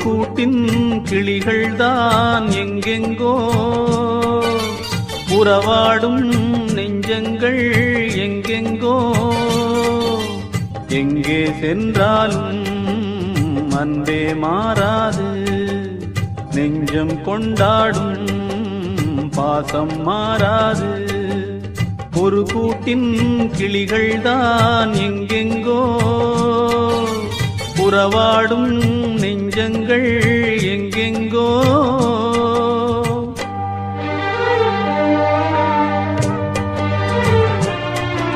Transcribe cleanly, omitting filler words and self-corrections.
கூட்டின் கிளிகள்தான் எங்கெங்கோ, உறவாடும் நெஞ்சங்கள் எங்கெங்கோ. எங்கே சென்றாலும் அன்பே மாறாது, நெஞ்சம் கொண்டாடும் பாசம் மாறாது. ஒரு கூட்டின் கிளிகள்தான் எங்கெங்கோ, உறவாடும் நெஞ்சங்கள் எங்கெங்கோ.